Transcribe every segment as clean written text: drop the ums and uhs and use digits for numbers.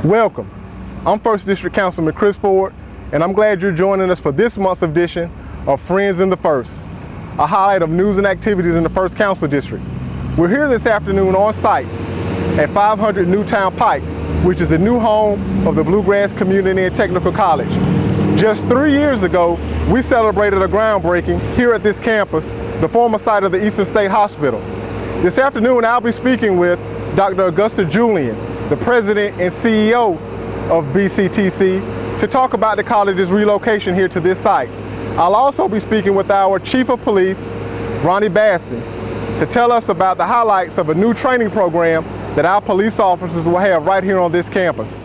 Welcome. I'm 1st District Councilman Chris Ford, and I'm glad you're joining us for this month's edition of Friends in the First, a highlight of news and activities in the 1st Council District. We're here this afternoon on site at 500 Newtown Pike, which is the new home of the Bluegrass Community and Technical College. Just 3 years ago, we celebrated a groundbreaking here at this campus, the former site of the Eastern State Hospital. This afternoon, I'll be speaking with Dr. Augusta Julian, the President and CEO of BCTC, to talk about the college's relocation here to this site. I'll also be speaking with our Chief of Police, Ronnie Basson, to tell us about the highlights of a new training program that our police officers will have right here on this campus.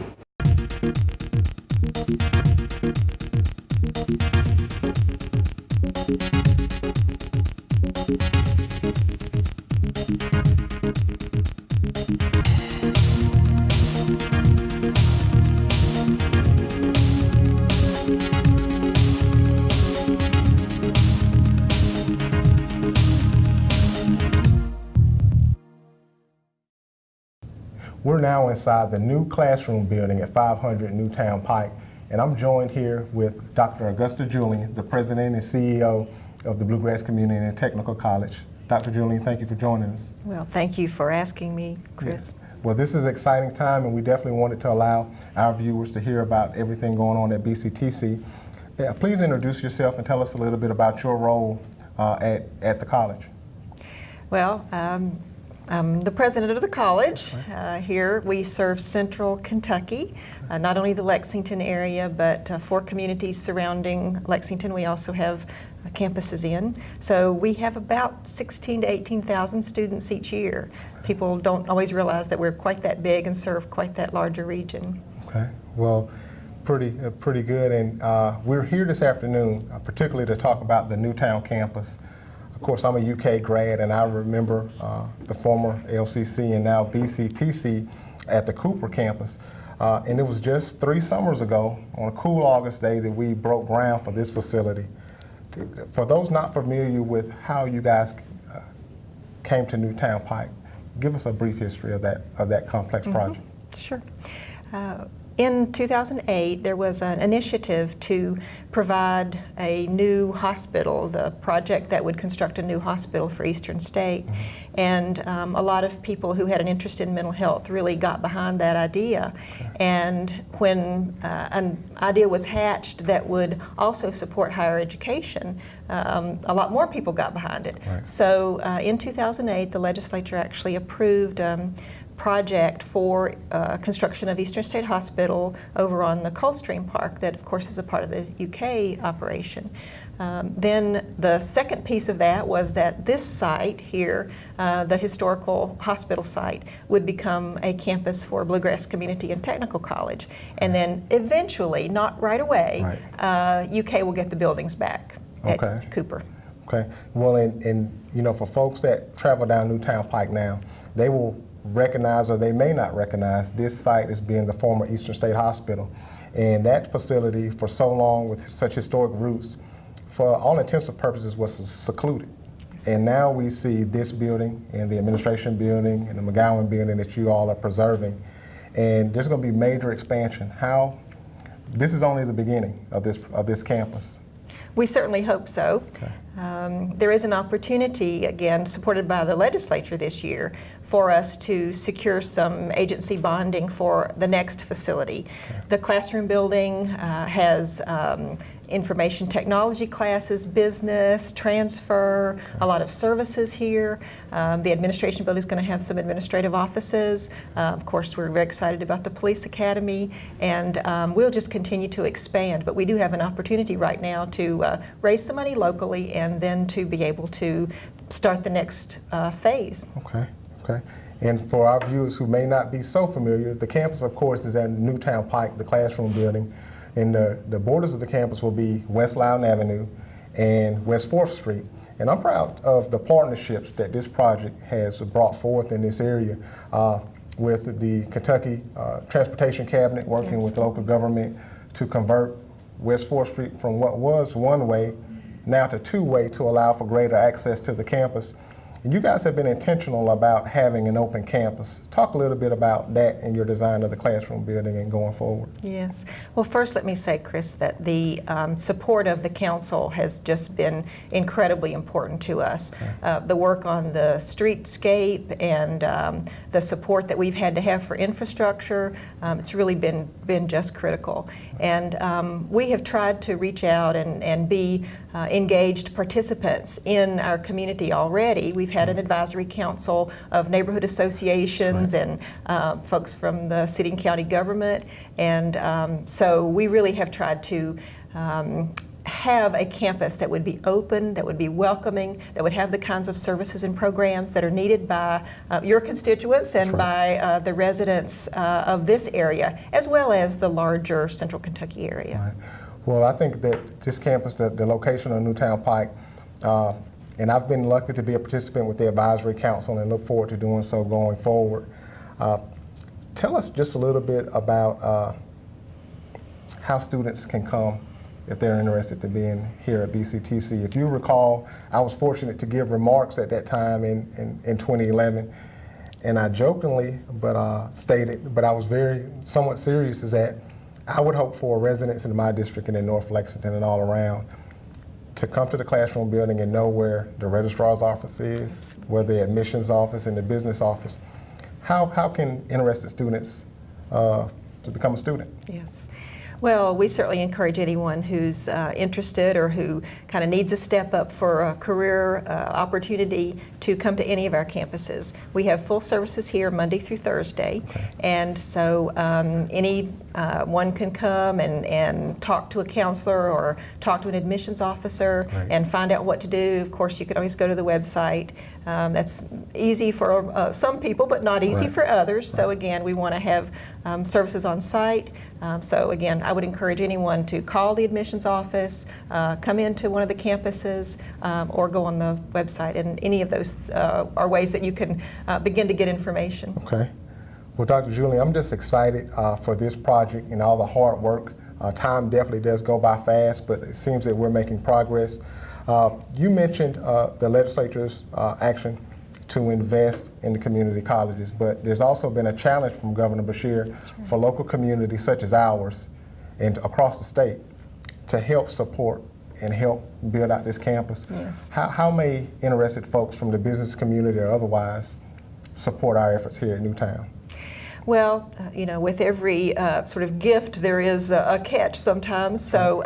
We're now inside the new classroom building at 500 Newtown Pike, and I'm joined here with Dr. Augusta Julian, the President and CEO of the Bluegrass Community and Technical College. Dr. Julian, thank you for joining us. Well, thank you for asking me, Chris. Yes. Well, this is an exciting time, and we definitely wanted to allow our viewers to hear about everything going on at BCTC. Please introduce yourself and tell us a little bit about your role at the college. Well, I'm the president of the college. Here we serve Central Kentucky, not only the Lexington area, but 4 communities surrounding Lexington. We also have campuses in. So we have about 16,000 to 18,000 students each year. People don't always realize that we're quite that big and serve quite that larger region. Okay, well, pretty good. And we're here this afternoon, particularly to talk about the Newtown campus. Of course, I'm a UK grad, and I remember the former LCC and now BCTC at the Cooper campus. And it was just 3 summers ago, on a cool August day, that we broke ground for this facility. For those not familiar with how you guys came to Newtown Pike, give us a brief history of that complex project. Sure. In 2008, there was an initiative to provide a new hospital, the project that would construct a new hospital for Eastern State. And a lot of people who had an interest in mental health really got behind that idea. And when an idea was hatched that would also support higher education, a lot more people got behind it. So in 2008, the legislature actually approved project for construction of Eastern State Hospital over on the Coldstream Park, that of course is a part of the UK operation. Then the second piece of that was that this site here, the historical hospital site, would become a campus for Bluegrass Community and Technical College. And then eventually, not right away, UK will get the buildings back at Cooper. Okay, well, and you know, for folks that travel down Newtown Pike now, they will recognize, or they may not recognize, this site as being the former Eastern State Hospital. And that facility, for so long with such historic roots, for all intents and purposes was secluded. And now we see this building and the administration building and the McGowan building that you all are preserving. And there's going to be major expansion. This is only the beginning of this campus. We certainly hope so. There is an opportunity, again, supported by the legislature this year, for us to secure some agency bonding for the next facility. The classroom building has information technology classes, business, transfer, a lot of services here. The administration building is going to have some administrative offices. Of course, we're very excited about the police academy, and we'll just continue to expand. But we do have an opportunity right now to raise some money locally and then to be able to start the next phase. Okay. And for our viewers who may not be so familiar, the campus, of course, is at Newtown Pike, the classroom building. And the borders of the campus will be West Loudon Avenue and West 4th Street. And I'm proud of the partnerships that this project has brought forth in this area with the Kentucky Transportation Cabinet, working with local government to convert West 4th Street from what was one-way now to two-way to allow for greater access to the campus. And you guys have been intentional about having an open campus. Talk a little bit about that in your design of the classroom building and going forward. Yes. Well, first let me say, Chris, that the support of the council has just been incredibly important to us. Okay. The work on the streetscape and the support that we've had to have for infrastructure, it's really been just critical. And we have tried to reach out and be engaged participants in our community already. We've had an advisory council of neighborhood associations and folks from the city and county government, and so we really have tried to have a campus that would be open, that would be welcoming, that would have the kinds of services and programs that are needed by your constituents and by the residents of this area, as well as the larger Central Kentucky area. Right. Well, I think that this campus, the location of Newtown Pike, and I've been lucky to be a participant with the advisory council and look forward to doing so going forward. Tell us just a little bit about how students can come if they're interested to being here at BCTC. If you recall, I was fortunate to give remarks at that time in 2011, and I jokingly stated, but I was somewhat serious, is that I would hope for residents in my district and in North Lexington and all around to come to the classroom building and know where the registrar's office is, where the admissions office and the business office. How can interested students to become a student? Yes. Well, we certainly encourage anyone who's interested or who kind of needs a step up for a career opportunity to come to any of our campuses. We have full services here Monday through Thursday, and so anyone can come and talk to a counselor or talk to an admissions officer and find out what to do. Of course, you can always go to the website. That's easy for some people, but not easy for others. So again, we want to have services on site. So again, I would encourage anyone to call the admissions office, come into one of the campuses, or go on the website. And any of those are ways that you can begin to get information. Okay. Well, Dr. Julie, I'm just excited for this project and all the hard work. Time definitely does go by fast, but it seems that we're making progress. You mentioned the legislature's action to invest in the community colleges, but there's also been a challenge from Governor Beshear for local communities such as ours and across the state to help support and help build out this campus. Yes. How may interested folks from the business community or otherwise support our efforts here at Newtown? Well, with every sort of gift, there is a catch sometimes. So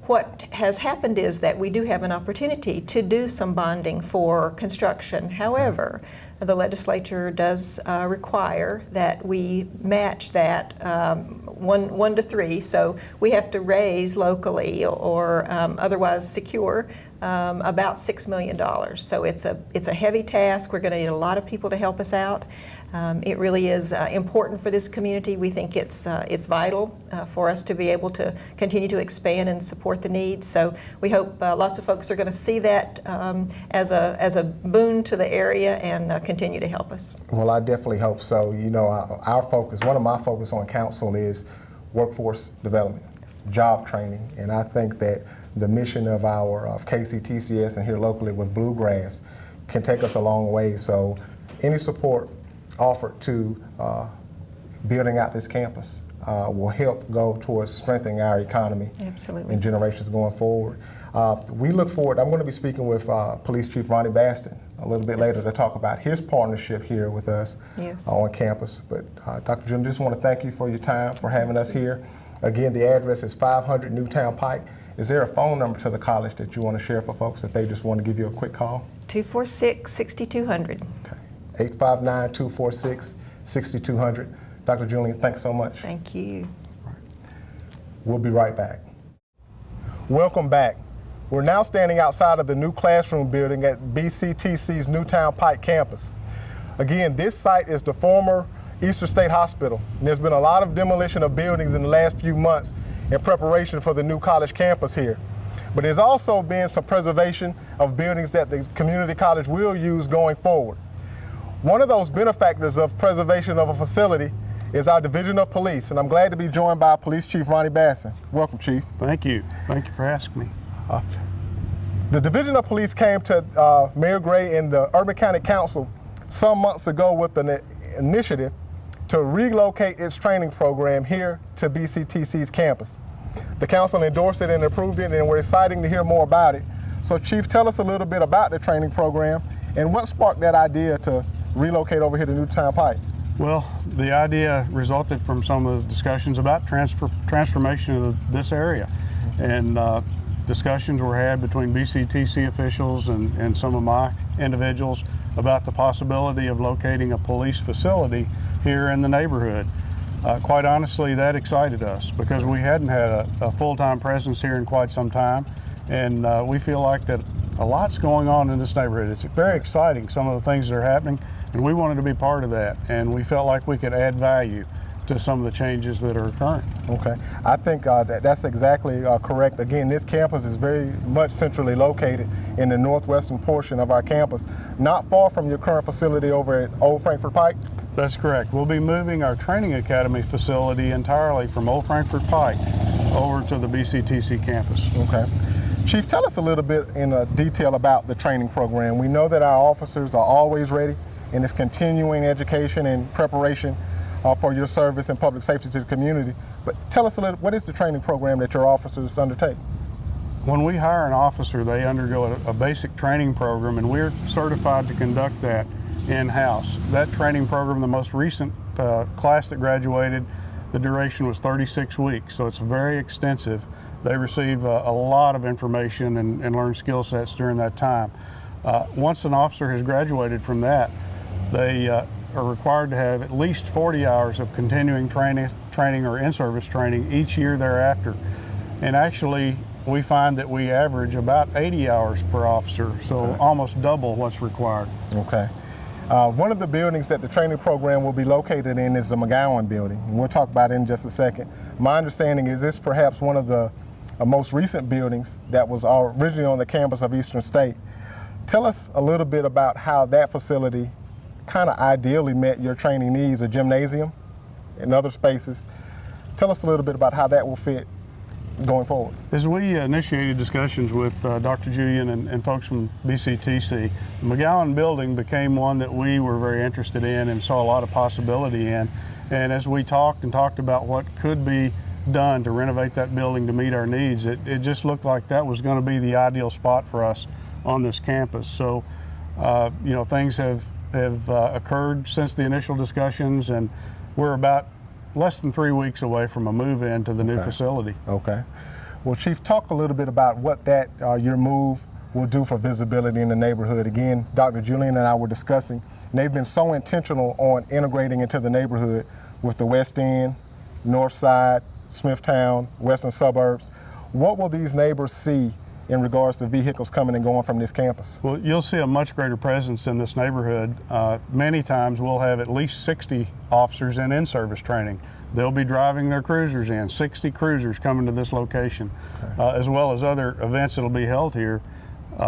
what has happened is that we do have an opportunity to do some bonding for construction. However, the legislature does require that we match that 1 to 3. So we have to raise locally or otherwise secure about $6 million. So it's a heavy task. We're going to need a lot of people to help us out. It really is important for this community. We think it's vital for us to be able to continue to expand and support the needs. So we hope lots of folks are going to see that as a boon to the area and continue to help us. Well, I definitely hope so. Our focus, one of my focus on council is workforce development, job training, and I think that the mission of KCTCS and here locally with Bluegrass can take us a long way. So any support offered to building out this campus will help go towards strengthening our economy. Absolutely. In generations going forward. We look forward, I'm going to be speaking with Police Chief Ronnie Baston a little bit later to talk about his partnership here with us on campus. But Dr. Jim, just want to thank you for your time, for having us here. Again, the address is 500 Newtown Pike. Is there a phone number to the college that you want to share for folks if they just want to give you a quick call? 246-6200. Okay, 859-246-6200. Dr. Julian, thanks so much. Thank you. We'll be right back. Welcome back. We're now standing outside of the new classroom building at BCTC's Newtown Pike campus. Again, this site is the former Eastern State Hospital, and there's been a lot of demolition of buildings in the last few months in preparation for the new college campus here. But there's also been some preservation of buildings that the community college will use going forward. One of those benefactors of preservation of a facility is our Division of Police, and I'm glad to be joined by Police Chief Ronnie Basson. Welcome, Chief. Thank you. Thank you for asking me. The Division of Police came to Mayor Gray and the Urban County Council some months ago with an initiative to relocate its training program here to BCTC's campus. The council endorsed it and approved it, and we're excited to hear more about it. So Chief, tell us a little bit about the training program and what sparked that idea to relocate over here to Newtown Pike. Well, the idea resulted from some of the discussions about transformation of this area. And discussions were had between BCTC officials and some of my individuals about the possibility of locating a police facility here in the neighborhood. Quite honestly, that excited us because we hadn't had a full-time presence here in quite some time, and we feel like that a lot's going on in this neighborhood. It's very exciting, some of the things that are happening, and we wanted to be part of that, and we felt like we could add value to some of the changes that are occurring. Okay, I think that's exactly correct. Again, this campus is very much centrally located in the northwestern portion of our campus, not far from your current facility over at Old Frankfort Pike. That's correct. We'll be moving our training academy facility entirely from Old Frankfort Pike over to the BCTC campus. Okay. Chief, tell us a little bit in detail about the training program. We know that our officers are always ready in this continuing education and preparation for your service and public safety to the community. But tell us a little, what is the training program that your officers undertake? When we hire an officer, they undergo a basic training program, and we're certified to conduct that in-house. That training program, the most recent class that graduated, the duration was 36 weeks, so it's very extensive. They receive a lot of information and learn skill sets during that time. Once an officer has graduated from that, they are required to have at least 40 hours of continuing training or in-service training each year thereafter. And actually, we find that we average about 80 hours per officer, so almost double what's required. Okay. One of the buildings that the training program will be located in is the McGowan building, and we'll talk about it in just a second. My understanding is this perhaps one of the most recent buildings that was originally on the campus of Eastern State. Tell us a little bit about how that facility kind of ideally met your training needs, a gymnasium and other spaces. Tell us a little bit about how that will fit going forward. As we initiated discussions with Dr. Julian and folks from BCTC, the McGowan building became one that we were very interested in and saw a lot of possibility in. And as we talked about what could be done to renovate that building to meet our needs, it just looked like that was going to be the ideal spot for us on this campus. So, you know, things have occurred since the initial discussions, and we're about less than 3 weeks away from a move-in to the new facility. Okay. Well, Chief, talk a little bit about what that your move will do for visibility in the neighborhood. Again, Dr. Julian and I were discussing, and they've been so intentional on integrating into the neighborhood with the West End, North Side, Smithtown, Western suburbs. What will these neighbors see in regards to vehicles coming and going from this campus? Well, you'll see a much greater presence in this neighborhood. Many times we'll have at least 60 officers in-service training. They'll be driving their cruisers in, 60 cruisers coming to this location, as well as other events that'll be held here,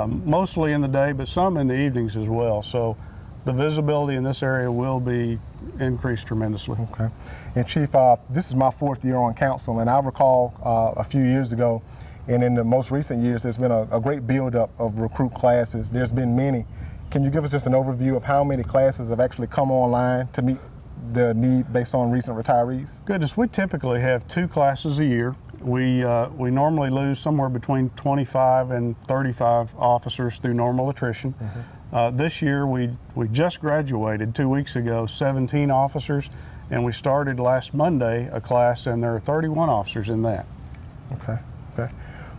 mostly in the day, but some in the evenings as well. So the visibility in this area will be increased tremendously. Okay. And Chief, this is my 4th year on council, and I recall a few years ago, and in the most recent years, there's been a great buildup of recruit classes. There's been many. Can you give us just an overview of how many classes have actually come online to meet the need based on recent retirees? Goodness, we typically have 2 classes a year. We normally lose somewhere between 25 and 35 officers through normal attrition. This year, we just graduated 2 weeks ago, 17 officers, and we started last Monday a class, and there are 31 officers in that. Okay. Okay.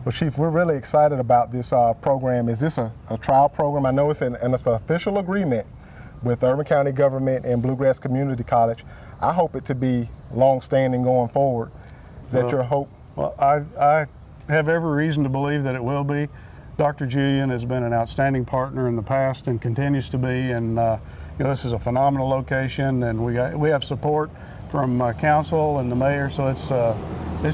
Well, Chief, we're really excited about this program. Is this a trial program? I know it's an official agreement with Urban County Government and Bluegrass Community College. I hope it to be long-standing going forward. Is that your hope? Well, I have every reason to believe that it will be. Dr. Julian has been an outstanding partner in the past and continues to be. And you know, this is a phenomenal location, and we have support from council and the mayor. So it's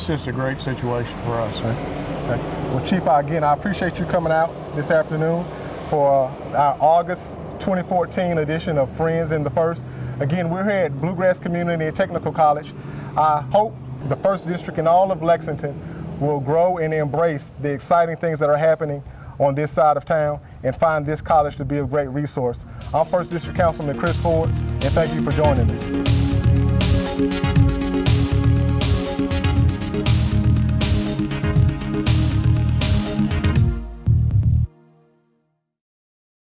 just a great situation for us. Okay. Well, Chief, again, I appreciate you coming out this afternoon for our August 2014 edition of Friends in the First. Again, we're here at Bluegrass Community and Technical College. I hope the First District and all of Lexington will grow and embrace the exciting things that are happening on this side of town and find this college to be a great resource. I'm 1st District Councilman Chris Ford, and thank you for joining us.